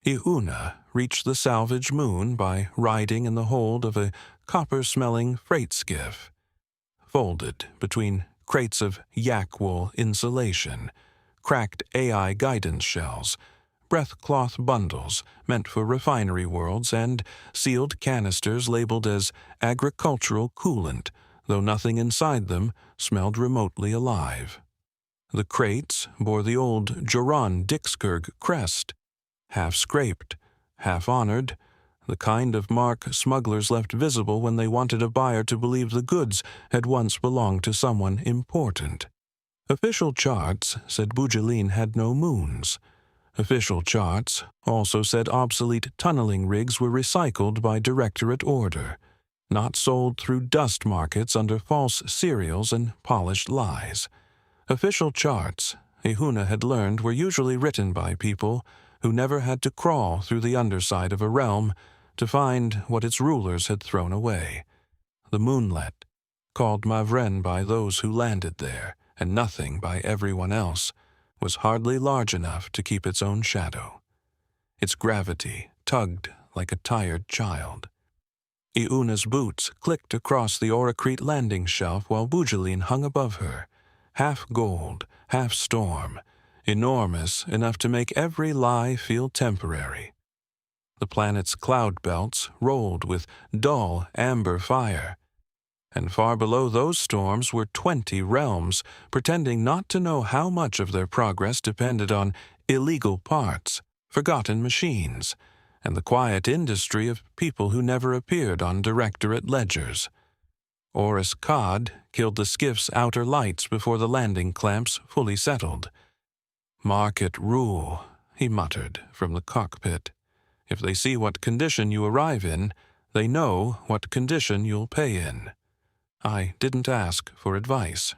Iuna reached the salvage moon by riding in the hold of a copper-smelling freight skiff. Folded between crates of yak wool insulation, cracked AI guidance shells, breathcloth bundles meant for refinery worlds, and sealed canisters labeled as agricultural coolant, though nothing inside them smelled remotely alive. The crates bore the old Joran Dixkerg crest, half scraped, half honored, the kind of mark smugglers left visible when they wanted a buyer to believe the goods had once belonged to someone important. Official charts said Bujalin had no moons. Official charts also said obsolete tunneling rigs were recycled by directorate order, not sold through dust markets under false serials and polished lies. Official charts, Iuna had learned, were usually written by people who never had to crawl through the underside of a realm to find what its rulers had thrown away. The moonlet, called Mavren by those who landed there, and nothing by everyone else, was hardly large enough to keep its own shadow. Its gravity tugged like a tired child. Iuna's boots clicked across the Oracrete landing shelf while Bujalin hung above her, half gold, half storm, enormous enough to make every lie feel temporary. The planet's cloud belts rolled with dull amber fire, and far below those storms were 20 realms pretending not to know how much of their progress depended on illegal parts, forgotten machines, and the quiet industry of people who never appeared on directorate ledgers. Oris Cod killed the skiff's outer lights before the landing clamps fully settled. "Market rule," he muttered from the cockpit. "If they see what condition you arrive in, they know what condition you'll pay in." I didn't ask for advice.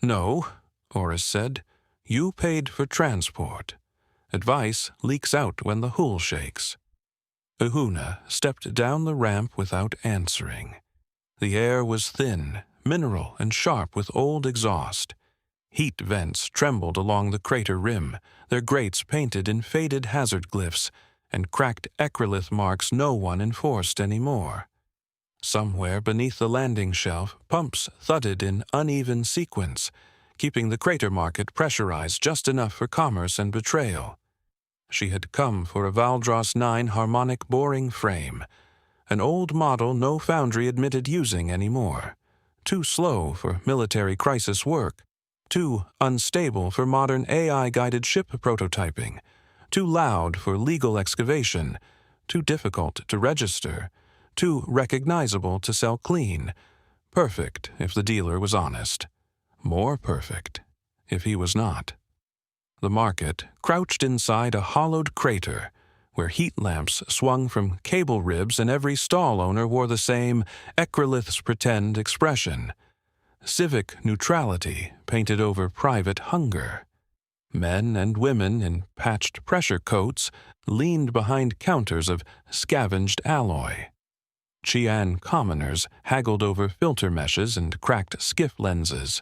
"No," Oris said. "You paid for transport. Advice leaks out when the hull shakes." Iuna stepped down the ramp without answering. The air was thin, mineral, and sharp with old exhaust. Heat vents trembled along the crater rim, their grates painted in faded hazard glyphs and cracked ecrylith marks no one enforced anymore. Somewhere beneath the landing shelf, pumps thudded in uneven sequence, keeping the crater market pressurized just enough for commerce and betrayal. She had come for a Valdros 9 harmonic boring frame, an old model no foundry admitted using anymore, too slow for military crisis work, too unstable for modern AI-guided ship prototyping, too loud for legal excavation, too difficult to register, too recognizable to sell clean, perfect if the dealer was honest, more perfect if he was not. The market crouched inside a hollowed crater, where heat lamps swung from cable ribs and every stall owner wore the same ecryliths pretend expression. Civic neutrality painted over private hunger. Men and women in patched pressure coats leaned behind counters of scavenged alloy. Chian commoners haggled over filter meshes and cracked skiff lenses.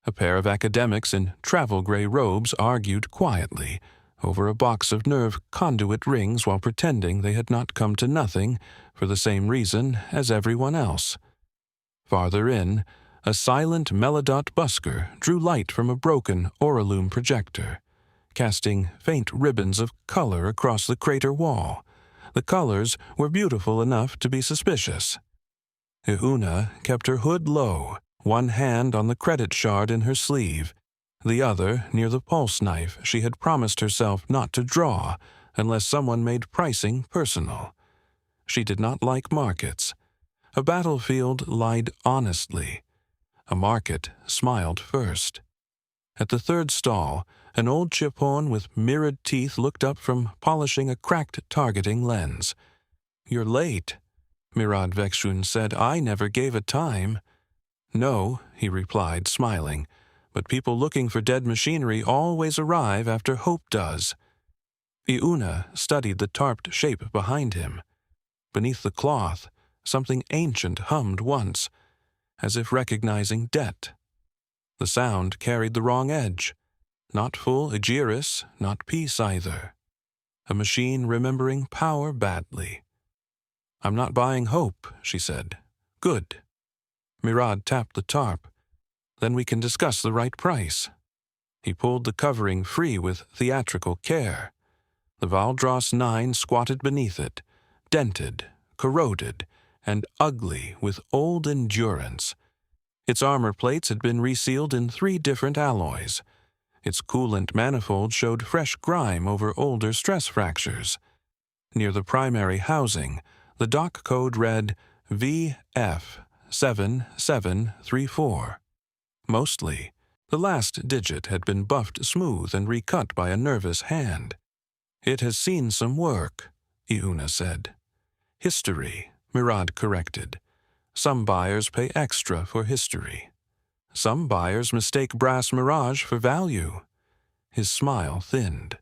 A pair of academics in travel-gray robes argued quietly over a box of nerve conduit rings while pretending they had not come to nothing for the same reason as everyone else. Farther in, a silent melodot busker drew light from a broken Oralume projector, casting faint ribbons of color across the crater wall. The colors were beautiful enough to be suspicious. Iuna kept her hood low, one hand on the credit shard in her sleeve, the other near the pulse knife she had promised herself not to draw unless someone made pricing personal. She did not like markets. A battlefield lied honestly. A market smiled first. At the third stall, an old Chipon with mirrored teeth looked up from polishing a cracked targeting lens. "You're late," Mirad Vekshun said. "I never gave a time." "No," he replied, smiling, "but people looking for dead machinery always arrive after hope does." Iuna studied the tarped shape behind him. Beneath the cloth, something ancient hummed once, as if recognizing debt. The sound carried the wrong edge. Not full Aegirus, not peace either. a machine remembering power badly. "I'm not buying hope," she said. "Good." Mirad tapped the tarp. "Then we can discuss the right price." He pulled the covering free with theatrical care. The Valdros 9 squatted beneath it, dented, corroded, and ugly with old endurance. Its armor plates had been resealed in 3 different alloys. Its coolant manifold showed fresh grime over older stress fractures. Near the primary housing, the dock code read VF7734. Mostly, the last digit had been buffed smooth and recut by a nervous hand. "It has seen some work," Iuna said. "History," Mirad corrected. "Some buyers pay extra for history. Some buyers mistake brass mirage for value." His smile thinned.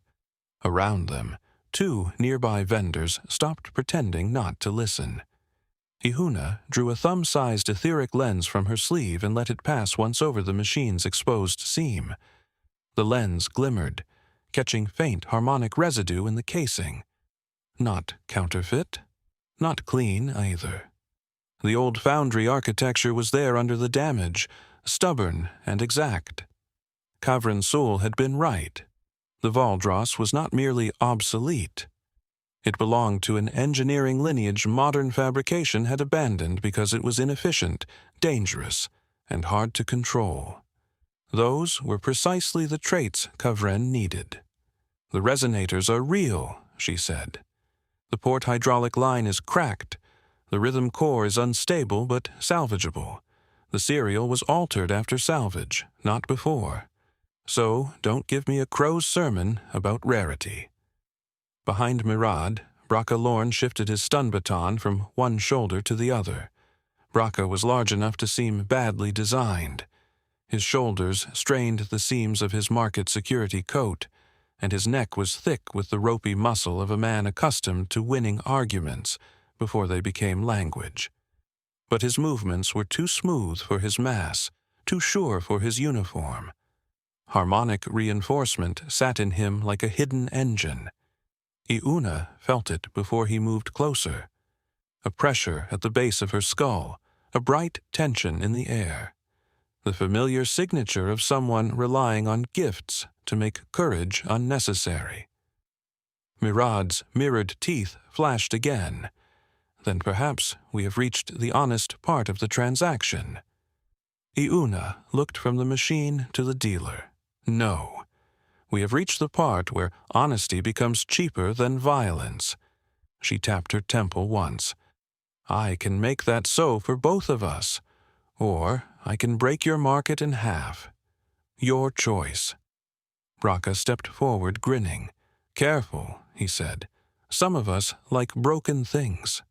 Around them, 2 nearby vendors stopped pretending not to listen. Iuna drew a thumb-sized etheric lens from her sleeve and let it pass once over the machine's exposed seam. The lens glimmered, catching faint harmonic residue in the casing. Not counterfeit, not clean either. The old foundry architecture was there under the damage, stubborn and exact. Kavrin Sul had been right. The Valdros was not merely obsolete. It belonged to an engineering lineage modern fabrication had abandoned because it was inefficient, dangerous, and hard to control. Those were precisely the traits Kavren needed. "The resonators are real," she said. "The port hydraulic line is cracked. The rhythm core is unstable but salvageable. The serial was altered after salvage, not before. So don't give me a crow's sermon about rarity." Behind Mirad, Braca Lorne shifted his stun baton from one shoulder to the other. Braca was large enough to seem badly designed. His shoulders strained the seams of his market security coat, and his neck was thick with the ropey muscle of a man accustomed to winning arguments before they became language. But his movements were too smooth for his mass, too sure for his uniform. Harmonic reinforcement sat in him like a hidden engine. Iuna felt it before he moved closer. A pressure at the base of her skull, a bright tension in the air. The familiar signature of someone relying on gifts to make courage unnecessary. Mirad's mirrored teeth flashed again. "Then perhaps we have reached the honest part of the transaction." Iuna looked from the machine to the dealer. "No. We have reached the part where honesty becomes cheaper than violence." She tapped her temple once. "I can make that so for both of us. Or I can break your market in half. Your choice." Braca stepped forward, grinning. "Careful," he said. "Some of us like broken things."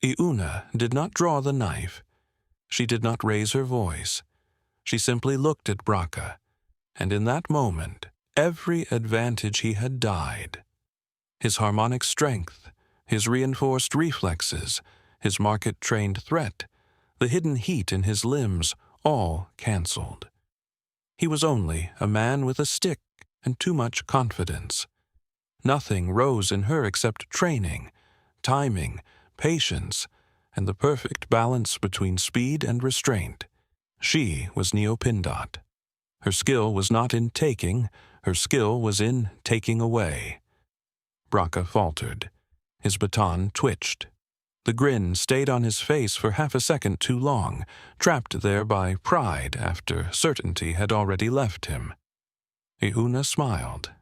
Iuna did not draw the knife. She did not raise her voice. She simply looked at Braca, and in that moment, every advantage he had died. His harmonic strength, his reinforced reflexes, his market-trained threat, the hidden heat in his limbs, all canceled. He was only a man with a stick and too much confidence. Nothing rose in her except training, timing, patience, and the perfect balance between speed and restraint. She was Neopindot. Her skill was not in taking, her skill was in taking away. Braca faltered. His baton twitched. The grin stayed on his face for half a second too long, trapped there by pride after certainty had already left him. Iuna smiled.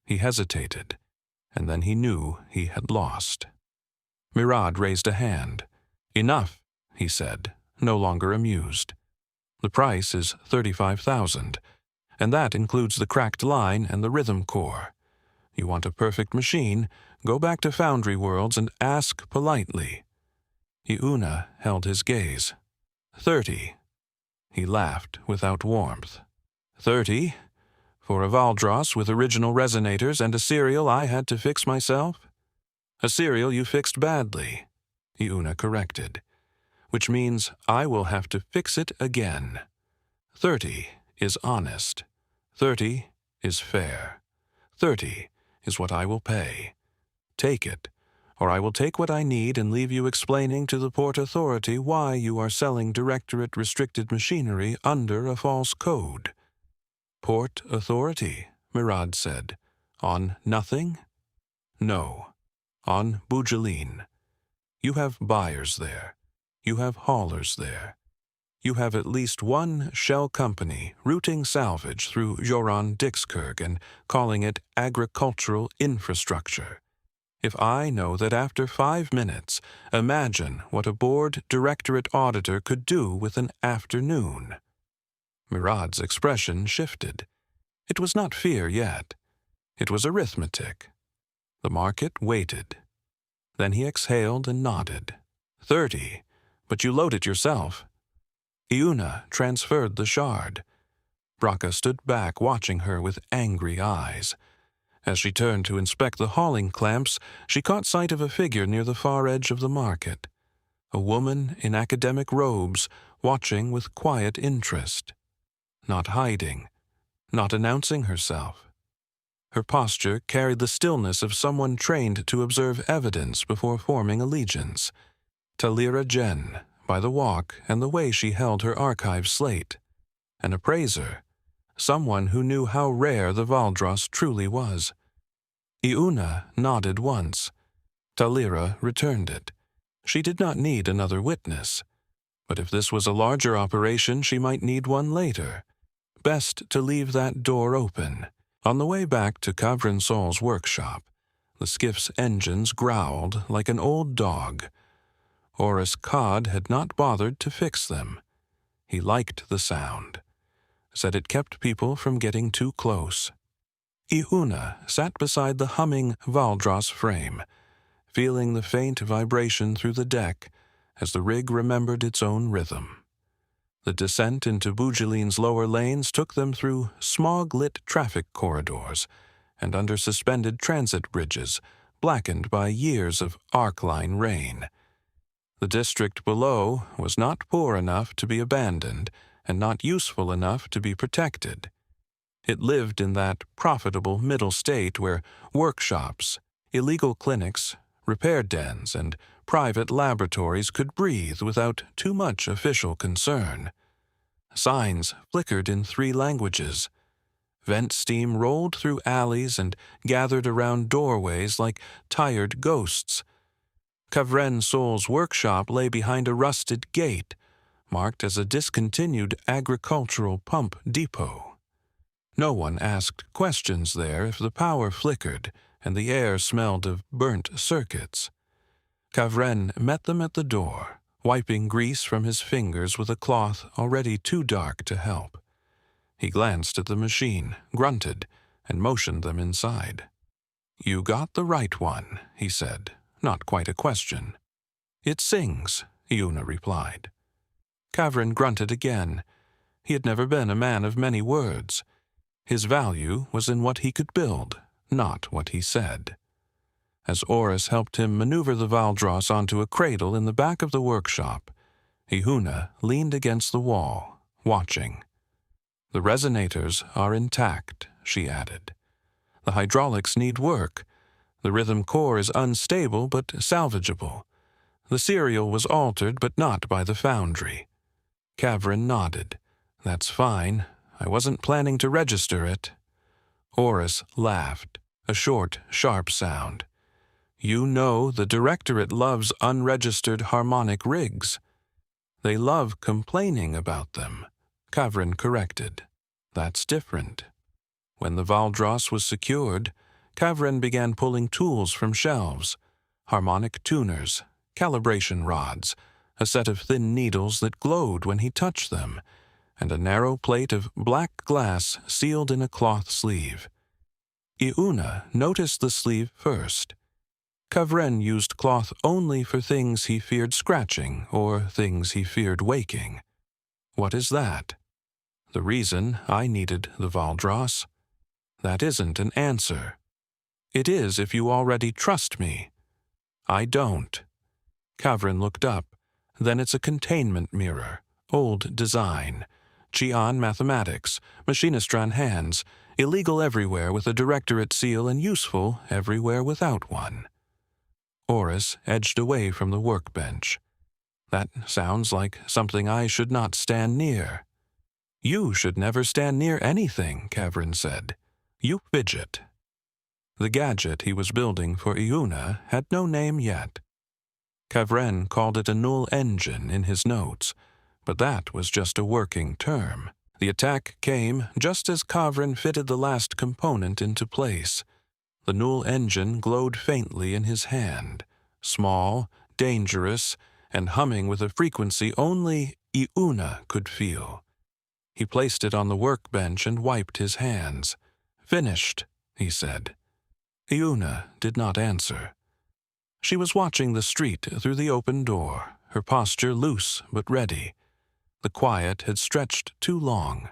He hesitated, and then he knew he had lost. Mirad raised a hand. "Enough," he said, no longer amused. "The price is 35,000, and that includes the cracked line and the rhythm core. You want a perfect machine, go back to Foundry Worlds and ask politely." Iuna held his gaze. 30. He laughed without warmth. 30? For a Valdros with original resonators and a serial I had to fix myself? A serial you fixed badly, Iuna corrected, which means I will have to fix it again. 30 is honest. 30 is fair. 30 is what I will pay. Take it, or I will take what I need and leave you explaining to the Port Authority why you are selling Directorate-restricted machinery under a false code." "Port Authority," Mirad said. "On nothing?" "No. On Bujalin. You have buyers there. You have haulers there. You have at least one shell company routing salvage through Joran-Dixkirk and calling it agricultural infrastructure. If I know that after 5 minutes, imagine what a board directorate auditor could do with an afternoon." Mirad's expression shifted. It was not fear yet. It was arithmetic. The market waited. Then he exhaled and nodded. 30, but you load it yourself." Iuna transferred the shard. Braca stood back, watching her with angry eyes. As she turned to inspect the hauling clamps, she caught sight of a figure near the far edge of the market. A woman in academic robes, watching with quiet interest. Not hiding, not announcing herself. Her posture carried the stillness of someone trained to observe evidence before forming allegiance. Talira Jen, by the walk and the way she held her archive slate. An appraiser, someone who knew how rare the Valdros truly was. Iuna nodded once. Talira returned it. She did not need another witness. But if this was a larger operation, she might need one later. Best to leave that door open. On the way back to Kavrin Sol's workshop, the skiff's engines growled like an old dog. Oris Cod had not bothered to fix them. He liked the sound. Said it kept people from getting too close. Iuna sat beside the humming Valdros frame, feeling the faint vibration through the deck as the rig remembered its own rhythm. The descent into Bujalin's lower lanes took them through smog-lit traffic corridors and under suspended transit bridges blackened by years of arc-line rain. The district below was not poor enough to be abandoned and not useful enough to be protected. It lived in that profitable middle state where workshops, illegal clinics, repair dens, and private laboratories could breathe without too much official concern. Signs flickered in 3 languages. Vent steam rolled through alleys and gathered around doorways like tired ghosts. Kavren Sol's workshop lay behind a rusted gate, marked as a discontinued agricultural pump depot. No one asked questions there if the power flickered and the air smelled of burnt circuits. Kavren met them at the door, wiping grease from his fingers with a cloth already too dark to help. He glanced at the machine, grunted, and motioned them inside. "You got the right one," he said, not quite a question. "It sings," Iuna replied. Kavren grunted again. He had never been a man of many words. His value was in what he could build, not what he said. As Oris helped him maneuver the Valdros onto a cradle in the back of the workshop, Iuna leaned against the wall, watching. "The resonators are intact," she added. "The hydraulics need work. The rhythm core is unstable but salvageable. The serial was altered but not by the foundry." Kavrin nodded. "That's fine. I wasn't planning to register it." Oris laughed, a short, sharp sound. "You know the Directorate loves unregistered harmonic rigs." "They love complaining about them," Kavrin corrected. "That's different." When the Valdros was secured, Kavrin began pulling tools from shelves, harmonic tuners, calibration rods, a set of thin needles that glowed when he touched them, and a narrow plate of black glass sealed in a cloth sleeve. Iuna noticed the sleeve first. Kavren used cloth only for things he feared scratching or things he feared waking. "What is that?" "The reason I needed the Valdros." "That isn't an answer." "It is if you already trust me." "I don't." Kavrin looked up. "Then it's a containment mirror, old design. Qian mathematics, machinistran hands, illegal everywhere with a directorate seal and useful everywhere without one." Oris edged away from the workbench. "That sounds like something I should not stand near." "You should never stand near anything," Kavrin said. "You fidget." The gadget he was building for Iuna had no name yet. Kavren called it a null engine in his notes, but that was just a working term. The attack came just as Kavrin fitted the last component into place. The null engine glowed faintly in his hand, small, dangerous, and humming with a frequency only Iuna could feel. He placed it on the workbench and wiped his hands. "Finished," he said. Iuna did not answer. She was watching the street through the open door, her posture loose but ready. The quiet had stretched too long,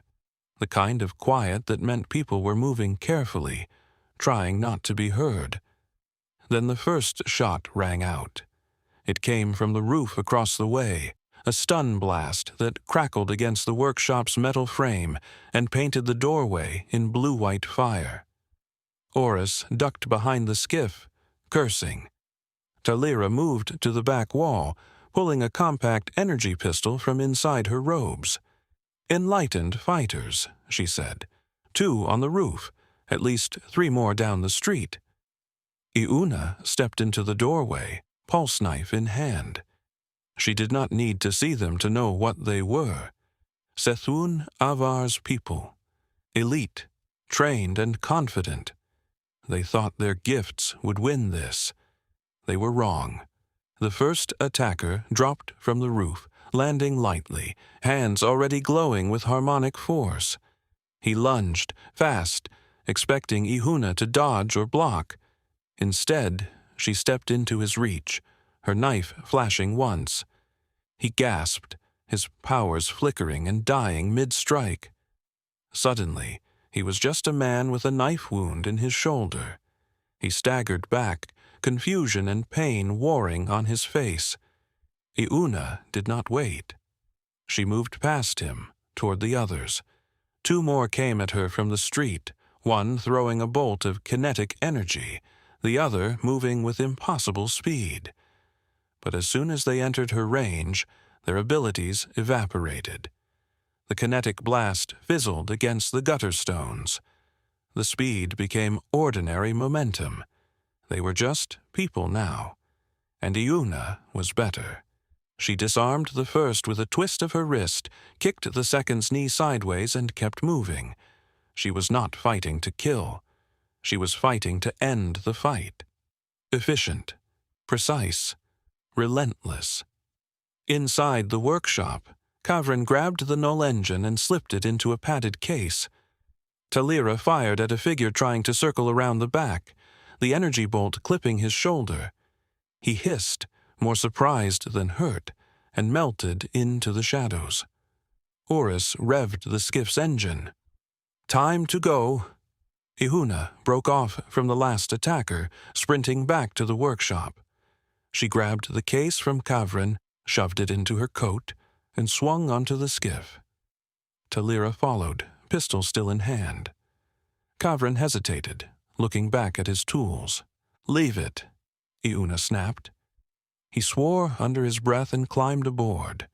the kind of quiet that meant people were moving carefully, trying not to be heard. Then the first shot rang out. It came from the roof across the way, a stun blast that crackled against the workshop's metal frame and painted the doorway in blue-white fire. Oris ducked behind the skiff, cursing. Talira moved to the back wall, pulling a compact energy pistol from inside her robes. "Enlightened fighters," she said. "2 on the roof, at least 3 more down the street." Iuna stepped into the doorway, pulse knife in hand. She did not need to see them to know what they were. Sethun Avar's people. Elite, trained and confident. They thought their gifts would win this. They were wrong. The first attacker dropped from the roof, landing lightly, hands already glowing with harmonic force. He lunged, fast, expecting Ihuna to dodge or block. Instead, she stepped into his reach, her knife flashing once. He gasped, his powers flickering and dying mid-strike. Suddenly, he was just a man with a knife wound in his shoulder. He staggered back, confusion and pain warring on his face. Iuna did not wait. She moved past him, toward the others. 2 more came at her from the street, one throwing a bolt of kinetic energy, the other moving with impossible speed. But as soon as they entered her range, their abilities evaporated. The kinetic blast fizzled against the gutter stones. The speed became ordinary momentum. They were just people now. And Iuna was better. She disarmed the first with a twist of her wrist, kicked the second's knee sideways, and kept moving. She was not fighting to kill. She was fighting to end the fight. Efficient, precise, relentless. Inside the workshop, Kavrin grabbed the null engine and slipped it into a padded case. Talira fired at a figure trying to circle around the back, the energy bolt clipping his shoulder. He hissed, more surprised than hurt, and melted into the shadows. Oris revved the skiff's engine. "Time to go." Ihuna broke off from the last attacker, sprinting back to the workshop. She grabbed the case from Kavrin, shoved it into her coat, and swung onto the skiff. Talira followed, pistol still in hand. Kavrin hesitated, looking back at his tools. "Leave it," Iuna snapped. He swore under his breath and climbed aboard.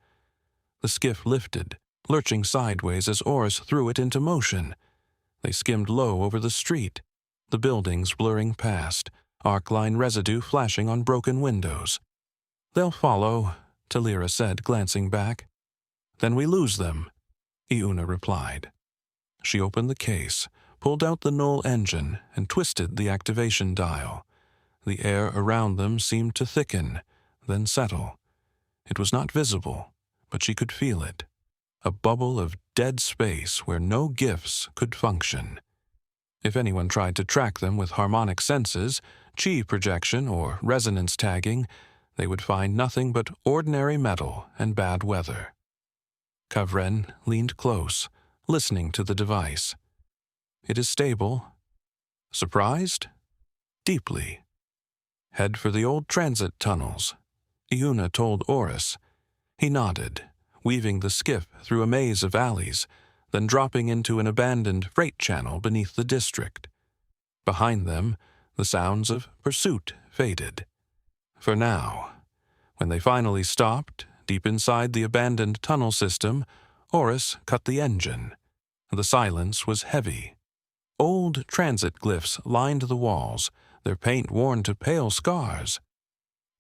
The skiff lifted, lurching sideways as Oris threw it into motion. They skimmed low over the street, the buildings blurring past, arc-line residue flashing on broken windows. "They'll follow," Talira said, glancing back. "Then we lose them," Iuna replied. She opened the case, pulled out the null engine, and twisted the activation dial. The air around them seemed to thicken, then settle. It was not visible, but she could feel it. A bubble of dead space where no gifts could function. If anyone tried to track them with harmonic senses, chi projection, or resonance tagging, they would find nothing but ordinary metal and bad weather. Kavren leaned close, listening to the device. "It is stable." Surprised? Deeply. "Head for the old transit tunnels," Iuna told Oris. He nodded, weaving the skiff through a maze of alleys, then dropping into an abandoned freight channel beneath the district. Behind them, the sounds of pursuit faded. For now. When they finally stopped, deep inside the abandoned tunnel system, Oris cut the engine. The silence was heavy. Old transit glyphs lined the walls, their paint worn to pale scars.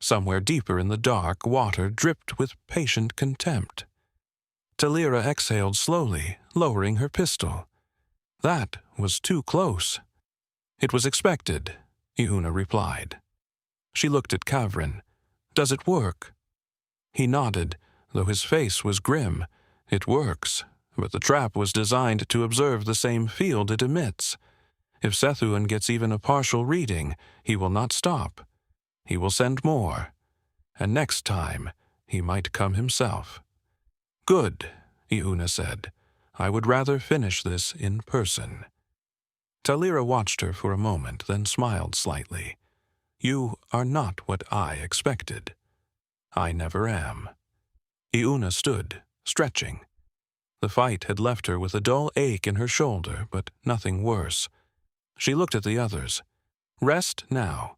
Somewhere deeper in the dark, water dripped with patient contempt. Talira exhaled slowly, lowering her pistol. That was too close. It was expected, Iuna replied. She looked at Kavrin. Does it work? He nodded, though his face was grim. It works, but the trap was designed to observe the same field it emits. If Sethuan gets even a partial reading, he will not stop. He will send more. And next time, he might come himself. Good, Iuna said. I would rather finish this in person. Talira watched her for a moment, then smiled slightly. You are not what I expected. I never am. Iuna stood, stretching. The fight had left her with a dull ache in her shoulder, but nothing worse. She looked at the others. Rest now.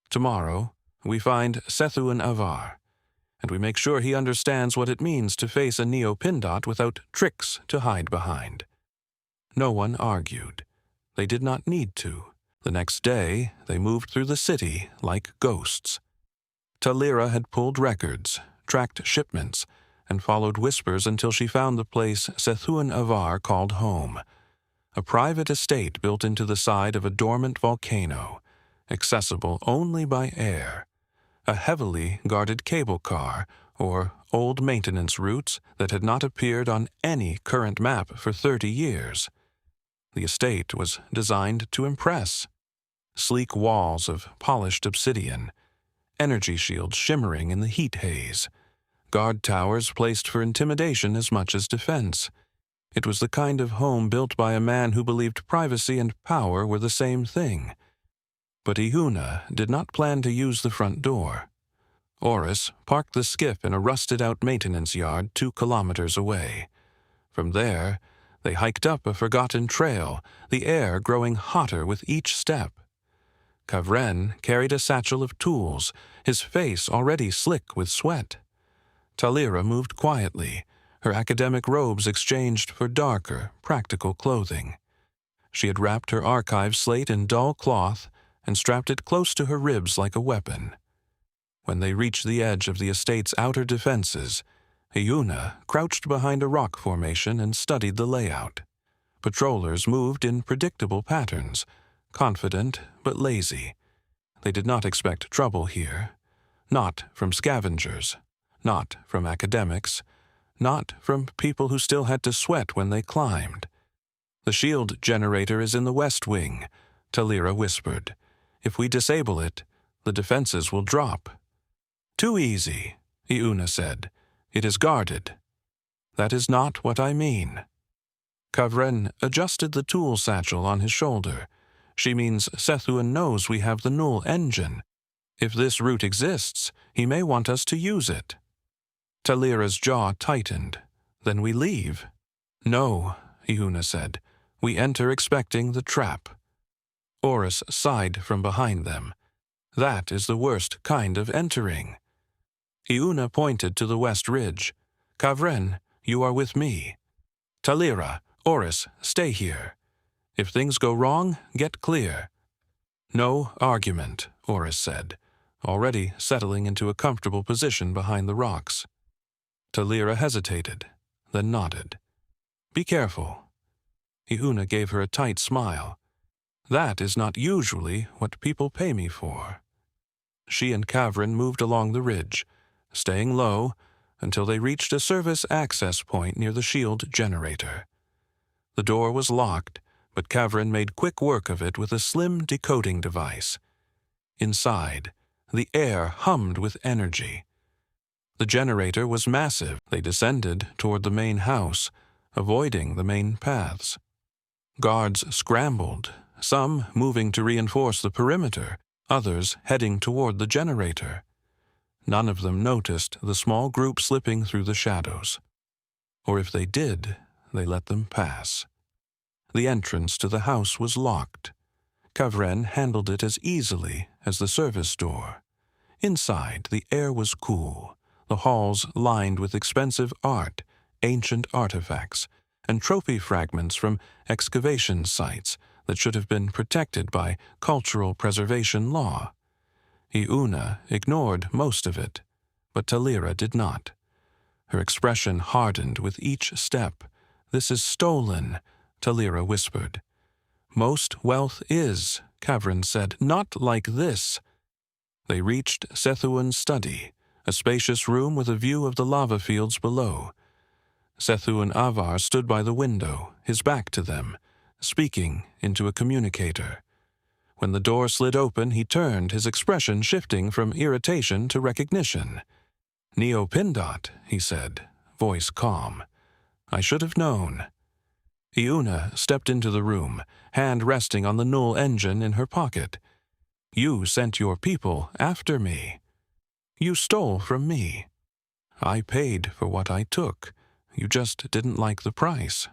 Tomorrow, we find Sethuan Avar, and we make sure he understands what it means to face a Neo-Pindot without tricks to hide behind. No one argued. They did not need to. The next day, they moved through the city like ghosts. Talira had pulled records, tracked shipments, and followed whispers until she found the place Sethuan Avar called home. A private estate built into the side of a dormant volcano, accessible only by air. A heavily guarded cable car, or old maintenance routes that had not appeared on any current map for 30 years. The estate was designed to impress. Sleek walls of polished obsidian, energy shields shimmering in the heat haze, guard towers placed for intimidation as much as defense. It was the kind of home built by a man who believed privacy and power were the same thing. But Iuna did not plan to use the front door. Oris parked the skiff in a rusted-out maintenance yard 2 kilometers away. From there, they hiked up a forgotten trail, the air growing hotter with each step. Kavren carried a satchel of tools, his face already slick with sweat. Talira moved quietly, her academic robes exchanged for darker, practical clothing. She had wrapped her archive slate in dull cloth and strapped it close to her ribs like a weapon. When they reached the edge of the estate's outer defenses, Iuna crouched behind a rock formation and studied the layout. Patrollers moved in predictable patterns, confident but lazy. They did not expect trouble here. Not from scavengers, not from academics, not from people who still had to sweat when they climbed. The shield generator is in the west wing, Talira whispered. If we disable it, the defenses will drop. Too easy, Iuna said. It is guarded. That is not what I mean. Kavren adjusted the tool satchel on his shoulder. She means Sethuan knows we have the Null engine. If this route exists, he may want us to use it. Talira's jaw tightened. Then we leave. No, Iuna said. We enter expecting the trap. Oris sighed from behind them. That is the worst kind of entering. Iuna pointed to the west ridge. Kavren, you are with me. Talira, Oris, stay here. If things go wrong, get clear. No argument, Oris said, already settling into a comfortable position behind the rocks. Talira hesitated, then nodded. Be careful. Iuna gave her a tight smile. That is not usually what people pay me for. She and Kavrin moved along the ridge, staying low until they reached a service access point near the shield generator. The door was locked, but Kavrin made quick work of it with a slim decoding device. Inside, the air hummed with energy. The generator was massive. They descended toward the main house, avoiding the main paths. Guards scrambled, some moving to reinforce the perimeter, others heading toward the generator. None of them noticed the small group slipping through the shadows. Or if they did, they let them pass. The entrance to the house was locked. Kavren handled it as easily as the service door. Inside, the air was cool, the halls lined with expensive art, ancient artifacts, and trophy fragments from excavation sites that should have been protected by cultural preservation law. Iuna ignored most of it, but Talira did not. Her expression hardened with each step. "This is stolen," Talira whispered. "Most wealth is," Kavrin said, "not like this." They reached Sethuan's study, a spacious room with a view of the lava fields below. Sethuan Avar stood by the window, his back to them, speaking into a communicator. When the door slid open, he turned, his expression shifting from irritation to recognition. "Neopindot," he said, voice calm. "I should have known." Iuna stepped into the room, hand resting on the null engine in her pocket. "You sent your people after me. You stole from me. I paid for what I took. You just didn't like the price."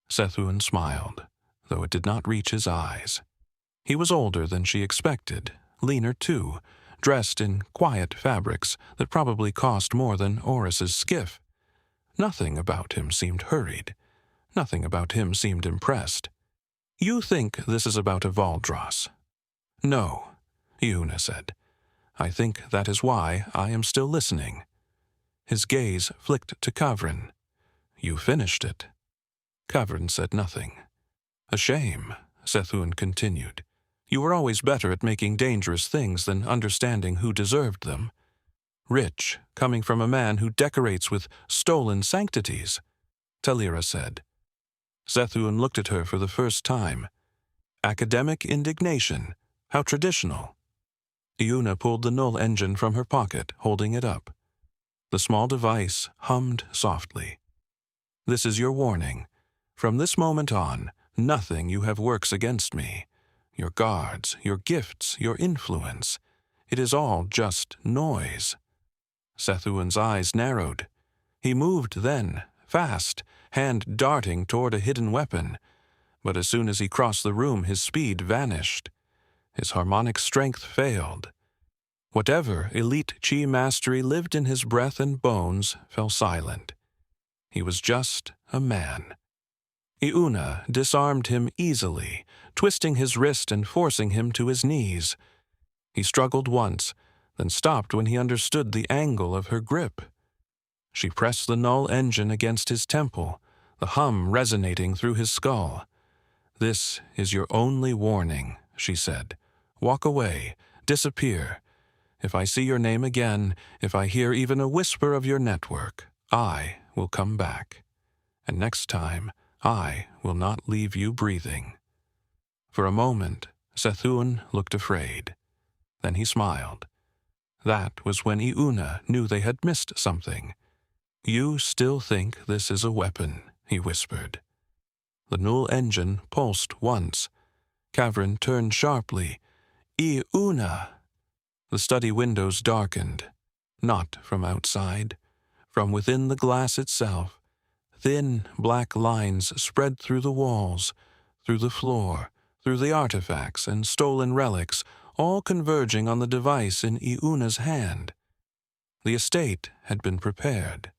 Sethuan smiled, though it did not reach his eyes. He was older than she expected, leaner too, dressed in quiet fabrics that probably cost more than Oris's skiff. Nothing about him seemed hurried. Nothing about him seemed impressed. "You think this is about a Valdros?" "No," Iuna said. "I think that is why I am still listening." His gaze flicked to Kavrin. "You finished it." Kavrin said nothing. "A shame," Sethuan continued. "You were always better at making dangerous things than understanding who deserved them. Rich, coming from a man who decorates with stolen sanctities," Talira said. Sethuan looked at her for the first time. Academic indignation. How traditional. Iuna pulled the null engine from her pocket, holding it up. The small device hummed softly. "This is your warning. From this moment on, nothing you have works against me. Your guards, your gifts, your influence. It is all just noise." Sethuan's eyes narrowed. He moved then, fast, hand darting toward a hidden weapon. But as soon as he crossed the room, his speed vanished. His harmonic strength failed. Whatever elite chi mastery lived in his breath and bones fell silent. He was just a man. Iuna disarmed him easily, twisting his wrist and forcing him to his knees. He struggled once, then stopped when he understood the angle of her grip. She pressed the null engine against his temple, the hum resonating through his skull. "This is your only warning," she said. "Walk away, disappear. If I see your name again, if I hear even a whisper of your network, I will come back. And next time, I will not leave you breathing." For a moment, Sethuan looked afraid. Then he smiled. That was when Iuna knew they had missed something. "You still think this is a weapon," he whispered. The null engine pulsed once. Kavrin turned sharply. "Iuna!" The study windows darkened. Not from outside. From within the glass itself. Thin black lines spread through the walls, through the floor, through the artifacts and stolen relics, all converging on the device in Iuna's hand. The estate had been prepared.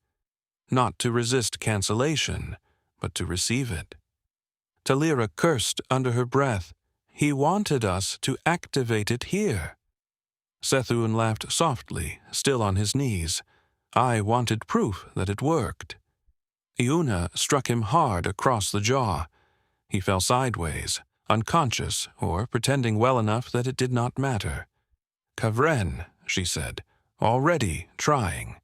Not to resist cancellation, but to receive it. Talira cursed under her breath. "He wanted us to activate it here." Sethuan laughed softly, still on his knees. "I wanted proof that it worked." Iuna struck him hard across the jaw. He fell sideways, unconscious or pretending well enough that it did not matter. "Kavren," she said, "already trying."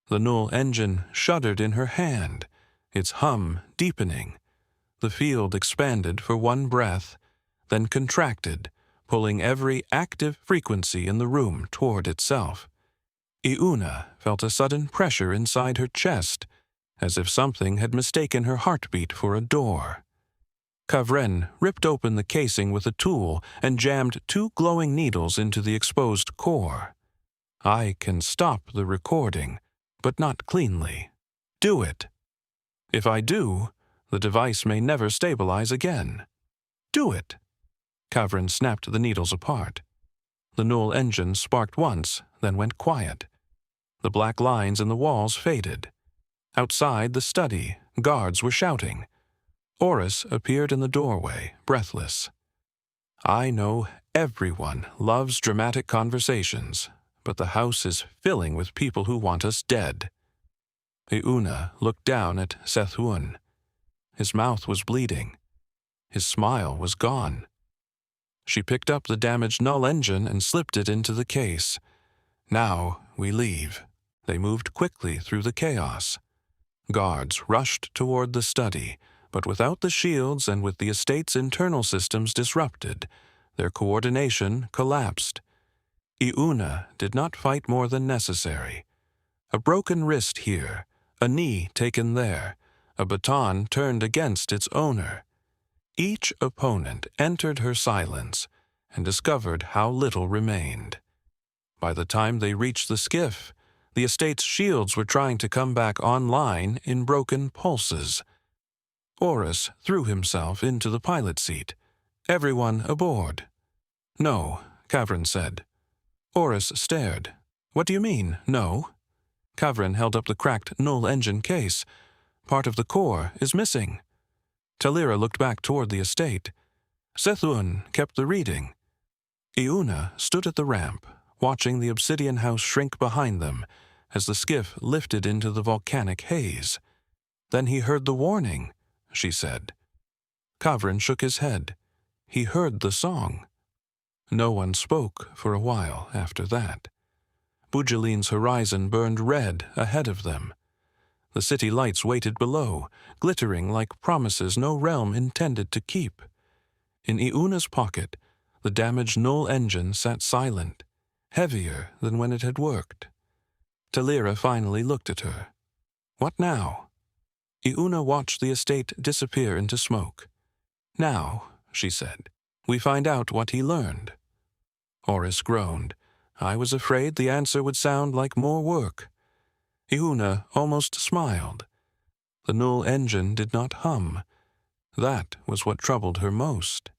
The null engine shuddered in her hand, its hum deepening. The field expanded for one breath, then contracted, pulling every active frequency in the room toward itself. Iuna felt a sudden pressure inside her chest, as if something had mistaken her heartbeat for a door. Kavren ripped open the casing with a tool and jammed 2 glowing needles into the exposed core. "I can stop the recording, but not cleanly. Do it. If I do, the device may never stabilize again. Do it." Kavrin snapped the needles apart. The null engine sparked once, then went quiet. The black lines in the walls faded. Outside the study, guards were shouting. Oris appeared in the doorway, breathless. I know everyone loves dramatic conversations, but the house is filling with people who want us dead. Iuna looked down at Sethun. His mouth was bleeding. His smile was gone. She picked up the damaged null engine and slipped it into the case. Now we leave. They moved quickly through the chaos. Guards rushed toward the study, but without the shields and with the estate's internal systems disrupted, their coordination collapsed. Iuna did not fight more than necessary. A broken wrist here, a knee taken there, a baton turned against its owner. Each opponent entered her silence and discovered how little remained. By the time they reached the skiff, the estate's shields were trying to come back online in broken pulses. Oris threw himself into the pilot seat. Everyone aboard. No, Kavrin said. Oris stared. What do you mean, no? Kavrin held up the cracked null engine case. Part of the core is missing. Talira looked back toward the estate. Sethun kept the reading. Iuna stood at the ramp, watching the obsidian house shrink behind them as the skiff lifted into the volcanic haze. Then he heard the warning, she said. Kavrin shook his head. He heard the song. No one spoke for a while after that. Bujaline's horizon burned red ahead of them. The city lights waited below, glittering like promises no realm intended to keep. In Iuna's pocket, the damaged null engine sat silent, heavier than when it had worked. Talira finally looked at her. What now? Iuna watched the estate disappear into smoke. Now, she said, we find out what he learned. Oris groaned. I was afraid the answer would sound like more work. Iuna almost smiled. The null engine did not hum. That was what troubled her most.